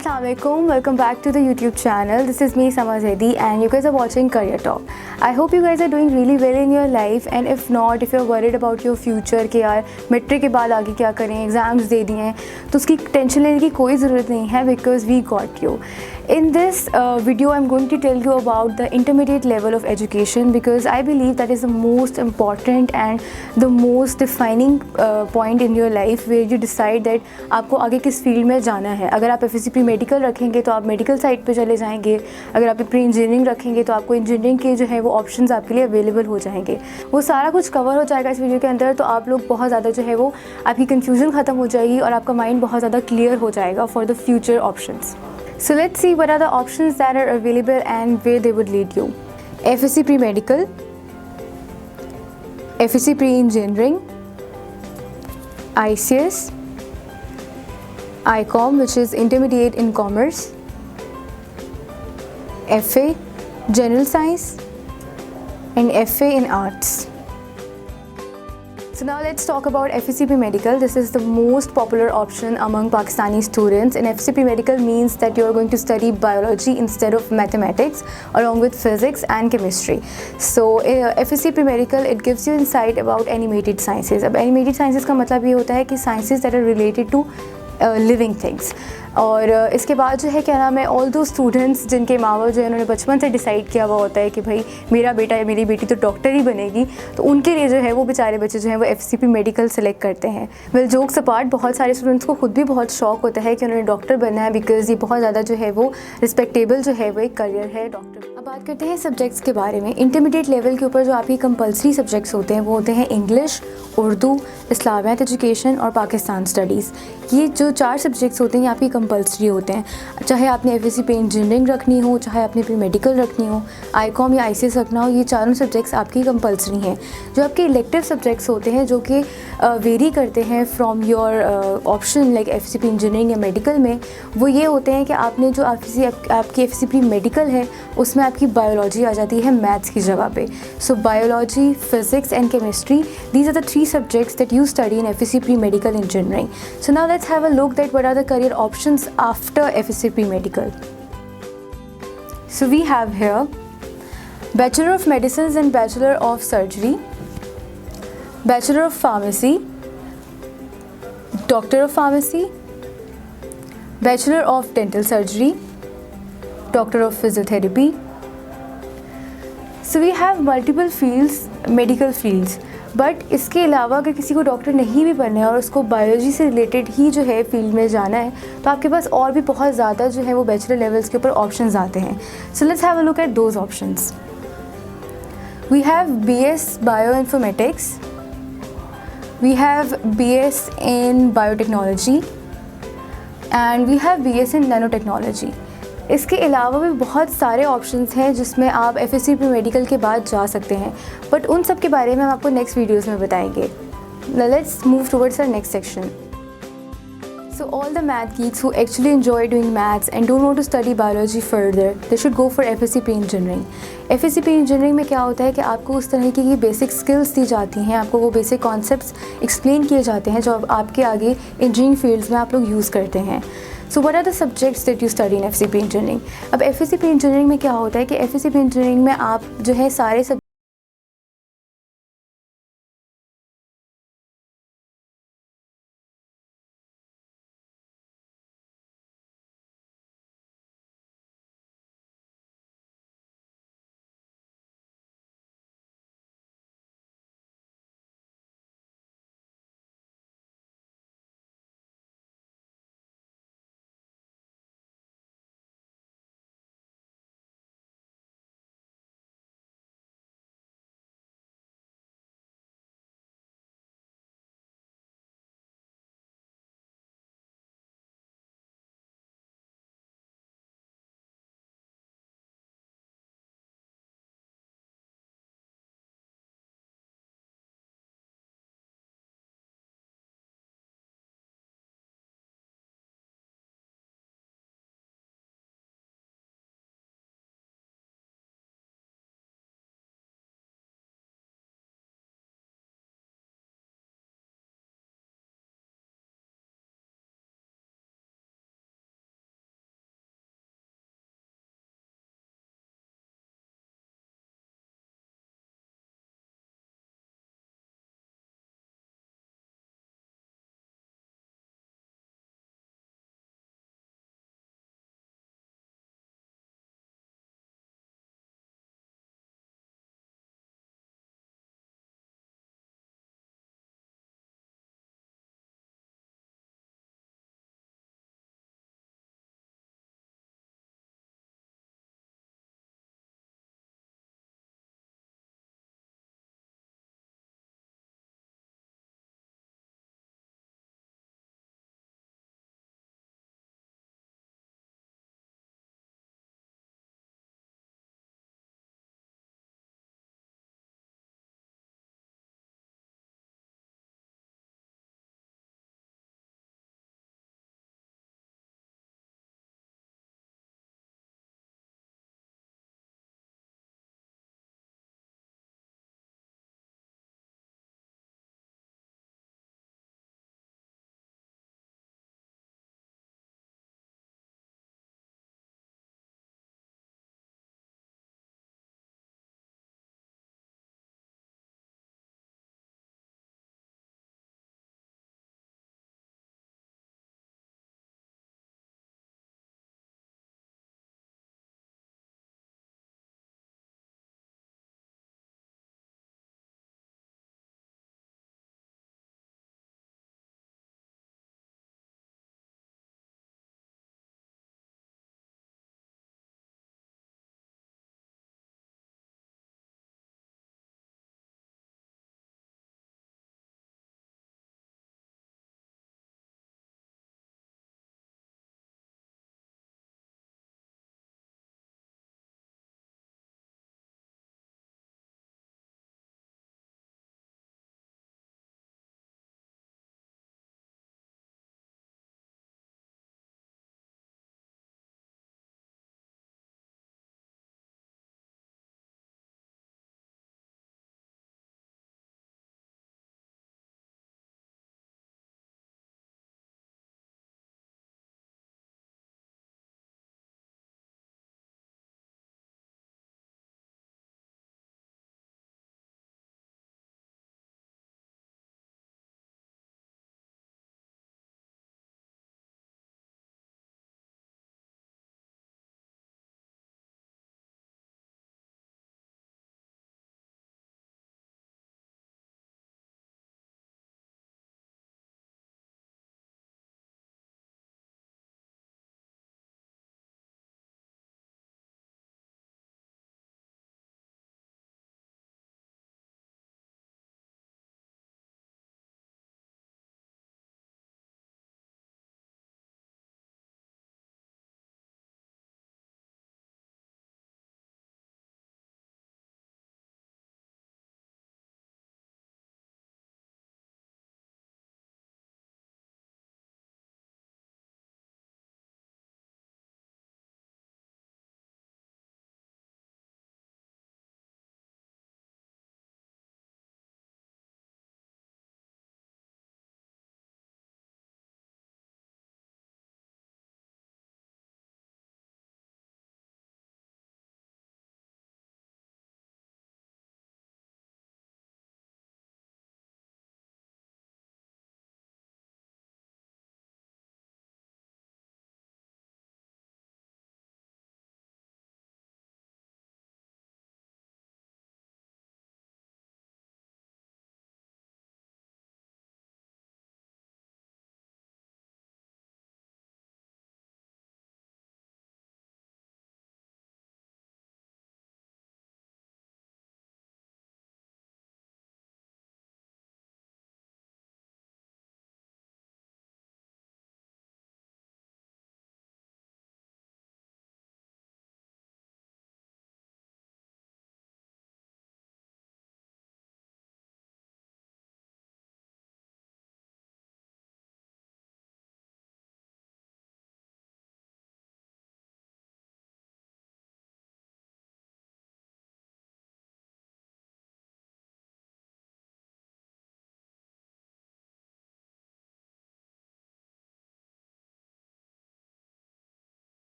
Assalamu alaikum, welcome back to the YouTube channel. This is me Sama Zaidi and you guys are watching Career Talk. I hope you guys are doing really well in your life, and if not, if you're worried about your future कि यार matric के बाद आगे क्या करें, exams दे दिए हैं तो उसकी टेंशन लेने की कोई ज़रूरत नहीं है, because we got you. In this video I'm going to tell you about the intermediate level of education, because I believe that is the most important and the most defining point in your life where you decide that आपको आगे किस field में जाना है. अगर आप FSC pre medical रखेंगे तो आप मेडिकल साइड पे चले जाएंगे. अगर आप प्री इंजीनियरिंग रखेंगे तो आपको इंजीनियरिंग के जो है वो ऑप्शंस आपके लिए अवेलेबल हो जाएंगे. वो सारा कुछ कवर हो जाएगा इस वीडियो के अंदर, तो आप लोग बहुत ज़्यादा जो है वो आपकी कन्फ्यूज़न ख़त्म हो जाएगी और आपका माइंड बहुत ज़्यादा क्लियर हो जाएगा for the future options. So let's see what are the options that are available and where they would lead you. FSC Pre-Medical, FSC Pre-Engineering, ICS, ICOM, which is Intermediate in Commerce, FA, General Science, and FA in Arts. So now let's talk about FSC Pre-Medical. This is the most popular option among Pakistani students, and FSC Pre-Medical means that you are going to study biology instead of mathematics along with physics and chemistry. So FSC Pre-Medical, it gives you insight about animated sciences. अब animated sciences का मतलब ये होता है कि sciences that are related to living things. और इसके बाद जो है क्या नाम है, ऑल दो स्टूडेंट्स जिनके माँ बाप जो है उन्होंने बचपन से डिसाइड किया हुआ होता है कि भाई मेरा बेटा या मेरी बेटी तो डॉक्टर ही बनेगी, तो उनके लिए जो है वो बेचारे बच्चे जो हैं वो FSC Pre मेडिकल सेलेक्ट करते हैं. वेल जोक्स अपार्ट, बहुत सारे स्टूडेंट्स को खुद भी बहुत शौक होता है कि उन्होंने डॉक्टर बनना है, बिकॉज ये बहुत ज़्यादा जो है वो रिस्पेक्टेबल जो है वो एक करियर है डॉक्टर. अब बात करते हैं सब्जेक्ट्स के बारे में. इंटरमीडिएट लेवल के ऊपर जो आपकी कंपलसरी सब्जेक्ट्स होते हैं वो होते हैं इंग्लिश, उर्दू, इस्लामियात एजुकेशन और पाकिस्तान स्टडीज़. ये जो 4 सब्जेक्ट्स होते हैं ये आपकी कंपलसरी होते हैं. चाहे आपने FSC पे इंजीनियरिंग रखनी हो, चाहे आपने प्री मेडिकल रखनी हो, ICOM या ICS रखना हो, ये चारों सब्जेक्ट्स आपकी कंपलसरी हैं. जो आपके इलेक्टिव सब्जेक्ट्स होते हैं जो कि वेरी करते हैं from your option like FSC पे इंजीनियरिंग या मेडिकल में, वो ये होते हैं कि आपने जो आपकी FSC प्री मेडिकल है उसमें आपकी बायोलॉजी आ जाती है मैथ्स की जगह पे. So biology, physics and chemistry, these are the 3 subjects that you study in FSC Pre-Medical Engineering. So now let's have a look at what are the career options after FSC Pre-Medical. So we have here Bachelor of Medicines and Bachelor of Surgery, Bachelor of Pharmacy, Doctor of Pharmacy, Bachelor of Dental Surgery, Doctor of Physiotherapy. So we have multiple fields, medical fields. But इसके अलावा अगर किसी को doctor नहीं भी बनना है और उसको बायोलॉजी से रिलेटेड ही जो है फील्ड में जाना है, तो आपके पास और भी बहुत ज़्यादा जो है वो बैचलर लेवल्स के ऊपर ऑप्शंस आते हैं. So let's have a look at those options. We have BS bioinformatics, we have BS in biotechnology and we have BS in nano technology. इसके अलावा भी बहुत सारे ऑप्शंस हैं जिसमें आप FSC Pre मेडिकल के बाद जा सकते हैं, बट उन सब के बारे में हम आपको नेक्स्ट वीडियोस में बताएंगे. Let's move towards our next section. So all the math geeks who actually enjoy doing maths and don't want to study biology further, they should go for FSC Pre-Engineering. FSC Pre-Engineering में क्या होता है कि आपको उस तरह की basic skills दी जाती हैं, आपको वो बेसिक कॉन्सेप्ट्स एक्सप्लेन किए जाते हैं जो आपके आगे इंजीनियरिंग फील्ड्स में आप लोग यूज़ करते हैं. So what are the subjects that you study in FSC Pre-Engineering. अब FSC Pre-Engineering में क्या होता है कि FSC Pre-Engineering में आप जो है सारे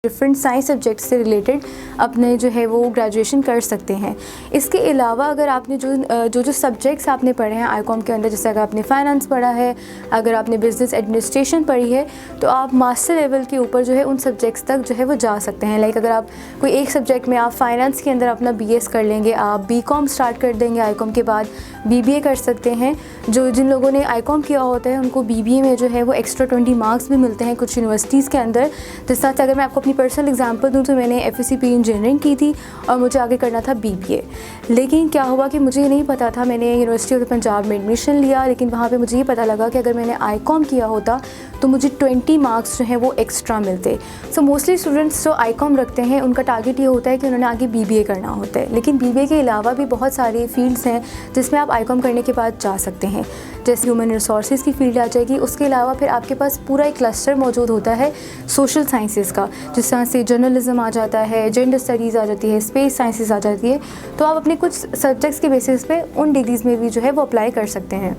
डिफरेंट साइंस सब्जेक्ट से रिलेटेड अपने जो है वो ग्रेजुएशन कर सकते हैं। इसके अलावा अगर आपने जो सब्जेक्ट्स आपने पढ़े हैं आईकॉम के अंदर, जैसे अगर आपने फाइनेंस पढ़ा है, अगर आपने बिजनेस एडमिनिस्ट्रेशन पढ़ी है, तो आप मास्टर लेवल के ऊपर जो है उन सब्जेक्ट्स तक जो है वो जा सकते हैं। लाइक अगर आप कोई एक सब्जेक्ट में आप फाइनेंस के अंदर अपना BS कर लेंगे, आप BCom स्टार्ट कर देंगे, आईकॉम के बाद BBA कर सकते हैं। जिन लोगों ने आईकॉम किया होता है उनको BBA में जो है वो एक्स्ट्रा 20 मार्क्स भी मिलते हैं कुछ यूनिवर्सिटीज़ के अंदर। जिस तरह से अगर मैं आपको अपनी पर्सनल एग्जांपल दूं तो मैंने FSCP इंजीनियरिंग की थी और मुझे आगे करना था BBA। लेकिन क्या हुआ कि मुझे नहीं पता था, मैंने यूनिवर्सिटी ऑफ पंजाब में एडमिशन लिया, लेकिन वहाँ पे मुझे ये पता लगा कि अगर मैंने आईकॉम किया होता तो मुझे 20 मार्क्स जो हैं वो एक्स्ट्रा मिलते। सो मोस्टली स्टूडेंट्स जो आईकॉम रखते हैं उनका टारगेट ये होता है कि उन्होंने आगे BBA करना होता है, लेकिन BBA के अलावा भी बहुत सारी फील्ड्स हैं जिसमें आप आईकॉम करने के बाद जा सकते हैं। जैसे ह्यूमन रिसोर्सेज की फील्ड आ जाएगी, उसके अलावा फिर आपके पास पूरा एक क्लस्टर मौजूद होता है सोशल साइंसेज़ का, जिस तरह से जर्नलिज्म आ जाता है, जेंडर स्टडीज़ आ जाती है, स्पेस साइंसेज आ जाती है। तो आप अपने कुछ सब्जेक्ट्स के बेसिस पे उन डिग्रीज़ में भी जो है वो अप्लाई कर सकते हैं।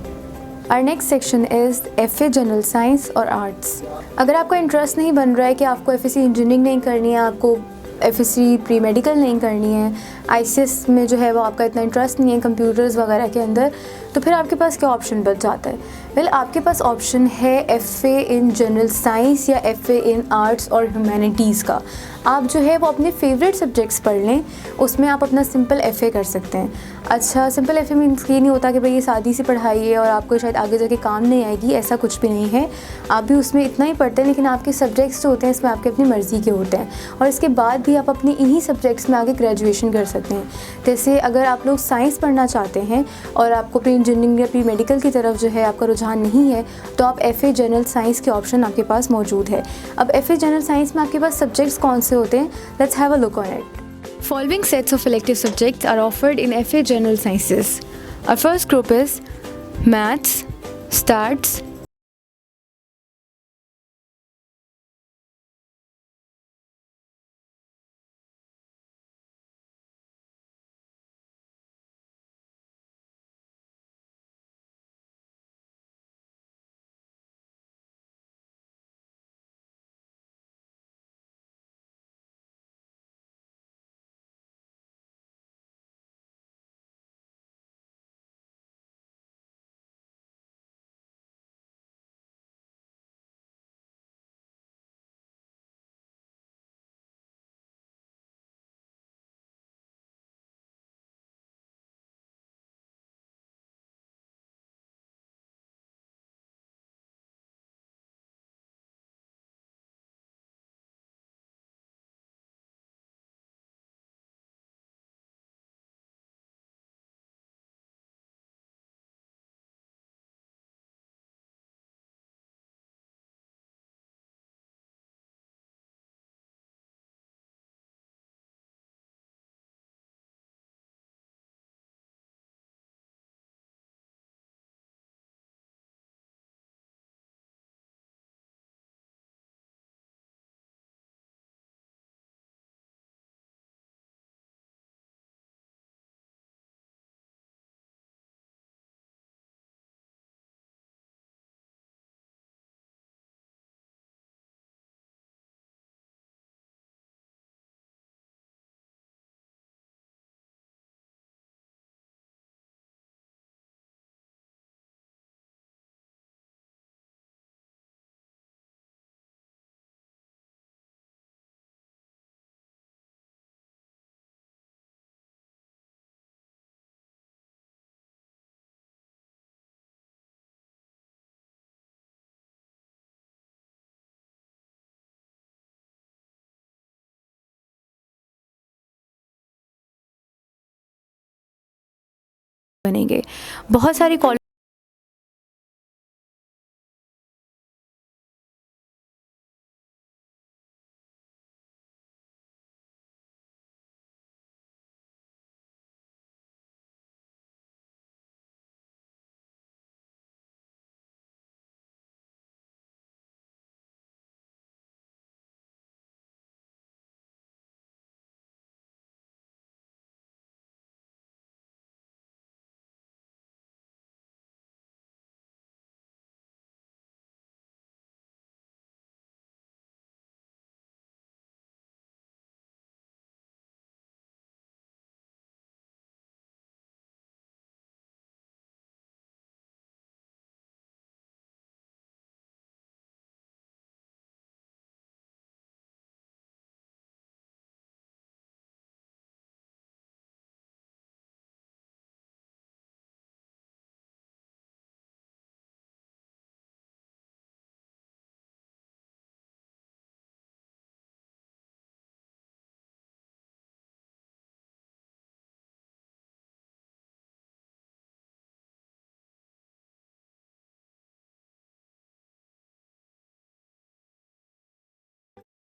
Our next section is FA general science और आर्ट्स। अगर आपका इंटरेस्ट नहीं बन रहा है कि आपको FSC इंजीनियरिंग नहीं करनी है, आपको FSC प्री मेडिकल नहीं करनी है, ICS में जो है वो आपका इतना इंटरेस्ट नहीं है कंप्यूटर्स वगैरह के अंदर, तो फिर आपके पास क्या ऑप्शन बच जाता है? वेल, आपके पास ऑप्शन है FA इन जनरल साइंस या FA इन आर्ट्स और ह्यूमैनिटीज़ का। आप जो है वो अपने फेवरेट सब्जेक्ट्स पढ़ लें, उसमें आप अपना सिंपल FA कर सकते हैं। अच्छा, सिंपल FA मीन्स ये नहीं होता कि भाई ये सादी सी पढ़ाई है और आपको शायद आगे जाके काम नहीं आएगी, ऐसा कुछ भी नहीं है। आप भी उसमें इतना ही पढ़ते हैं, लेकिन आपके सब्जेक्ट्स जो होते हैं इसमें आपके अपनी मर्ज़ी के होते हैं और इसके बाद भी आप अपनी इन्हीं सब्जेक्ट्स में आगे ग्रेजुएशन कर सकते हैं। जैसे अगर आप लोग साइंस पढ़ना चाहते हैं और आपको प्री इंजीनियरिंग या प्री मेडिकल की तरफ जो है आपका रुझान नहीं है, तो आप FA जनरल साइंस के ऑप्शन आपके पास मौजूद है। अब FA जनरल साइंस में आपके पास सब्जेक्ट्स कौन से होते हैं? Let's have a look on it. Following sets of elective subjects are offered in FA General Sciences. Our first group is Maths, Stats, बनेंगे। बहुत सारी